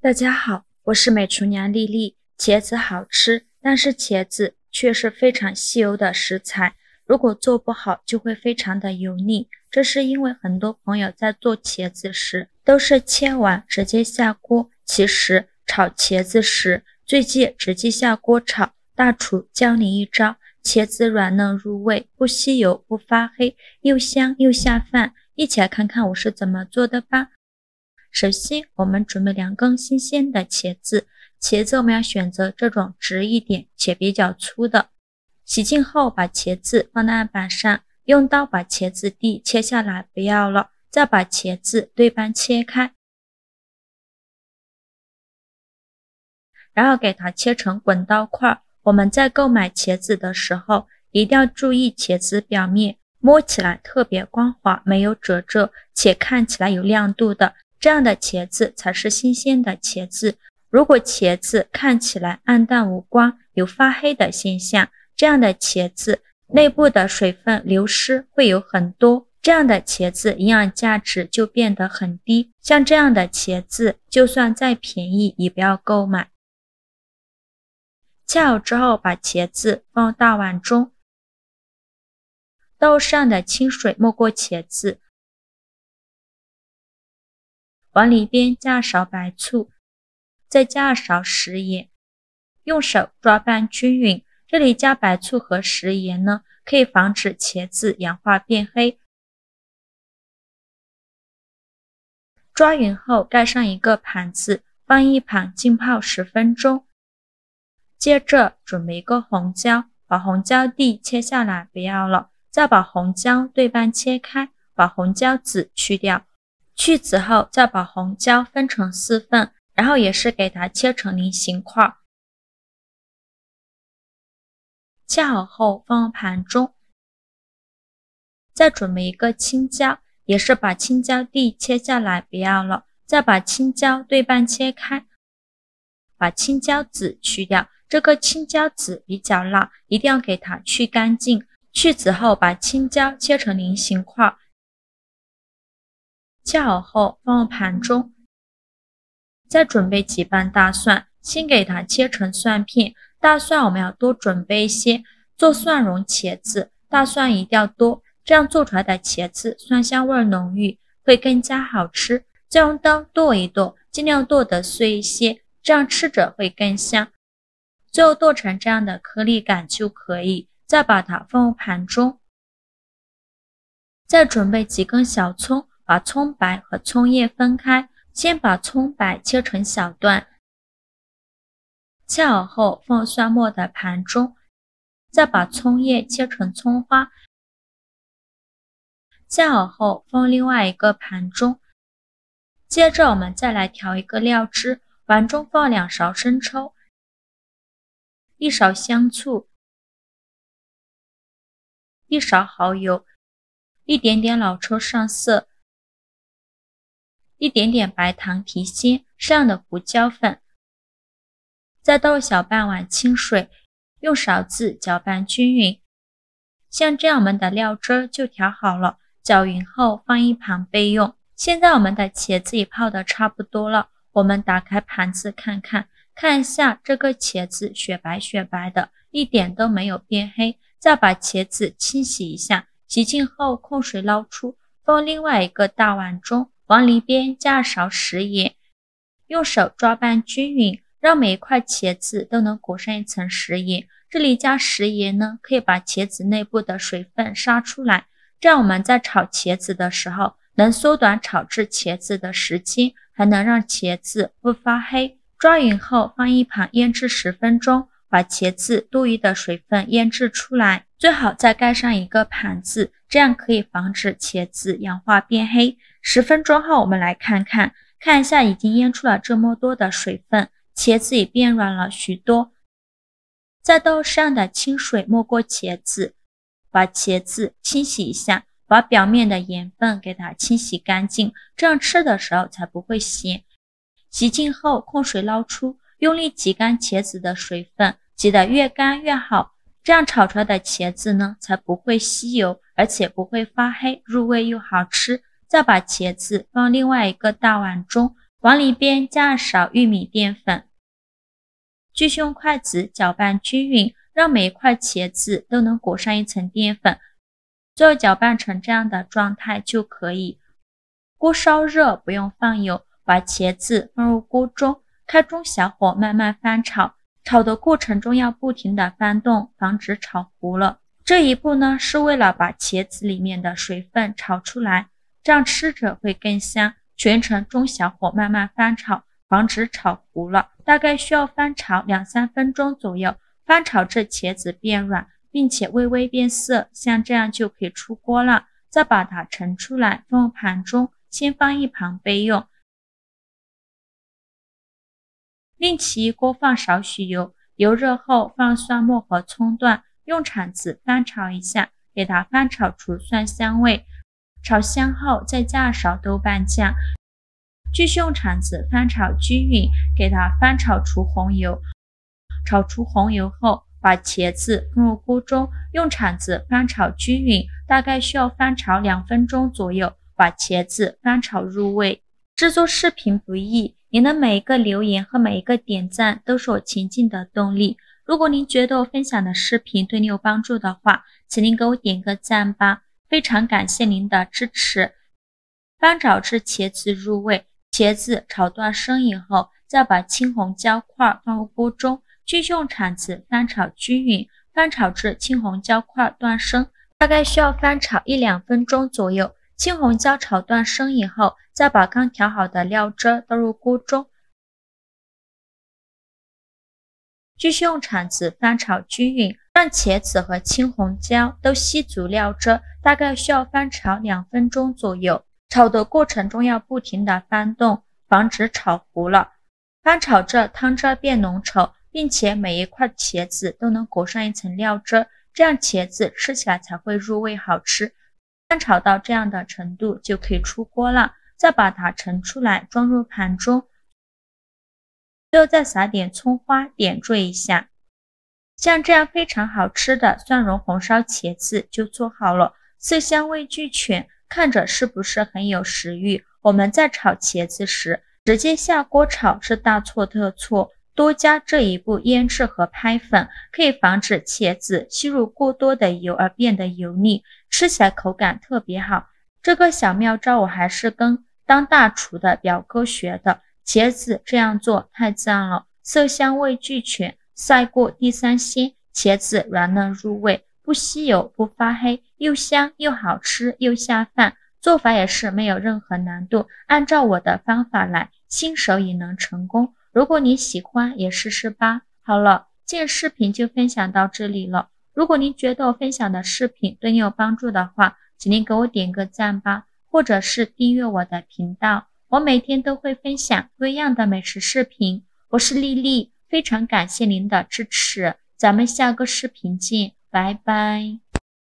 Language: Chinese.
大家好，我是美厨娘丽丽。茄子好吃，但是茄子却是非常稀有的食材，如果做不好就会非常的油腻。这是因为很多朋友在做茄子时都是切完直接下锅，其实炒茄子时最忌直接下锅炒。大厨教你一招，茄子软嫩入味，不吸油不发黑，又香又下饭。一起来看看我是怎么做的吧。首先我们准备2根新鲜的茄子，茄子我们要选择这种直一点且比较粗的。洗净后把茄子放在案板上，用刀把茄子蒂切下来不要了，再把茄子对半切开，然后给它切成滚刀块。我们在购买茄子的时候一定要注意茄子表面摸起来特别光滑，没有褶皱，且看起来有亮度的，这样的茄子才是新鲜的茄子。如果茄子看起来暗淡无光，有发黑的现象，这样的茄子内部的水分流失会有很多，这样的茄子营养价值就变得很低。像这样的茄子就算再便宜也不要购买。切好之后把茄子放大碗中，刀上的清水没过茄子，碗里边加勺白醋，再加勺食盐，用手抓拌均匀。这里加白醋和食盐呢，可以防止茄子氧化变黑。抓匀后盖上一个盘子，放一旁浸泡10分钟。接着准备一个红椒，把红椒蒂切下来不要了，再把红椒对半切开，把红椒籽去掉。去籽后再把红椒分成4份，然后也是给它切成菱形块。切好后放盘中。再准备一个青椒，也是把青椒蒂切下来不要了，再把青椒对半切开，把青椒籽去掉。这个青椒籽比较辣，一定要给它去干净。去籽后把青椒切成菱形块。切好后放盘中。再准备几瓣大蒜，先给它切成蒜片。大蒜我们要多准备一些，做蒜蓉茄子大蒜一定要多，这样做出来的茄子蒜香味浓郁，会更加好吃。再用刀剁一剁，尽量剁得碎一些，这样吃着会更香。最后剁成这样的颗粒感就可以，再把它放入盘中。再准备几根小葱，把葱白和葱叶分开，先把葱白切成小段，切好后放蒜末的盘中，再把葱叶切成葱花，切好后放另外一个盘中。接着我们再来调一个料汁，碗中放2勺生抽，1勺香醋，1勺蚝油，一点点老抽上色，一点点白糖提鲜，适量的胡椒粉，再倒小半碗清水，用勺子搅拌均匀。像这样我们的料汁就调好了，搅匀后放一旁备用。现在我们的茄子也泡得差不多了，我们打开盘子看一下这个茄子雪白雪白的，一点都没有变黑。再把茄子清洗一下，洗净后控水捞出，放另外一个大碗中，往里边加勺食盐，用手抓拌均匀，让每一块茄子都能裹上一层食盐。这里加食盐呢，可以把茄子内部的水分杀出来，这样我们在炒茄子的时候能缩短炒制茄子的时间，还能让茄子不发黑。抓匀后放一旁腌制10分钟，把茄子多余的水分腌制出来，最好再盖上一个盘子，这样可以防止茄子氧化变黑。10分钟后我们来看一下已经腌出了这么多的水分，茄子也变软了许多。再倒上的清水没过茄子，把茄子清洗一下，把表面的盐分给它清洗干净，这样吃的时候才不会咸。洗净后控水捞出，用力挤干茄子的水分，挤得越干越好，这样炒出来的茄子呢才不会吸油，而且不会发黑，入味又好吃。再把茄子放另外一个大碗中，往里边加少玉米淀粉，继续用筷子搅拌均匀，让每一块茄子都能裹上一层淀粉，最后搅拌成这样的状态就可以。锅烧热，不用放油，把茄子放入锅中，开中小火慢慢翻炒，炒的过程中要不停的翻动，防止炒糊了。这一步呢，是为了把茄子里面的水分炒出来，这样吃着会更香。全程中小火慢慢翻炒，防止炒糊了。大概需要翻炒2-3分钟左右，翻炒至茄子变软，并且微微变色，像这样就可以出锅了。再把它盛出来，放入盘中，先放一旁备用。另起一锅放少许油，油热后放蒜末和葱段，用铲子翻炒一下，给它翻炒出蒜香味。炒香后再加少豆瓣酱，继续用铲子翻炒均匀，给它翻炒出红油。炒出红油后，把茄子放入锅中，用铲子翻炒均匀，大概需要翻炒2分钟左右，把茄子翻炒入味。制作视频不易，您的每一个留言和每一个点赞都是我前进的动力。如果您觉得我分享的视频对你有帮助的话，请您给我点个赞吧。非常感谢您的支持。翻炒至茄子入味，茄子炒断生以后，再把青红椒块放入锅中，继续用铲子翻炒均匀，翻炒至青红椒块断生，大概需要翻炒1-2分钟左右。青红椒炒断生以后，再把刚调好的料汁倒入锅中，继续用铲子翻炒均匀，让茄子和青红椒都吸足料汁，大概需要翻炒2分钟左右。炒的过程中要不停的翻动，防止炒糊了。翻炒至汤汁变浓稠，并且每一块茄子都能裹上一层料汁，这样茄子吃起来才会入味好吃。翻炒到这样的程度就可以出锅了，再把它盛出来装入盘中。最后再撒点葱花点缀一下，像这样非常好吃的蒜蓉红烧茄子就做好了，色香味俱全，看着是不是很有食欲？我们在炒茄子时，直接下锅炒是大错特错，多加这一步腌制和拍粉，可以防止茄子吸入过多的油而变得油腻，吃起来口感特别好。这个小妙招我还是跟当大厨的表哥学的。茄子这样做太赞了，色香味俱全，赛过地三鲜，茄子软嫩入味，不吸油不发黑，又香又好吃又下饭。做法也是没有任何难度，按照我的方法来，新手也能成功。如果你喜欢也试试吧。好了，今天视频就分享到这里了。如果您觉得我分享的视频对你有帮助的话，请您给我点个赞吧，或者是订阅我的频道。我每天都会分享不一样的美食视频，我是丽丽，非常感谢您的支持，咱们下个视频见，拜拜。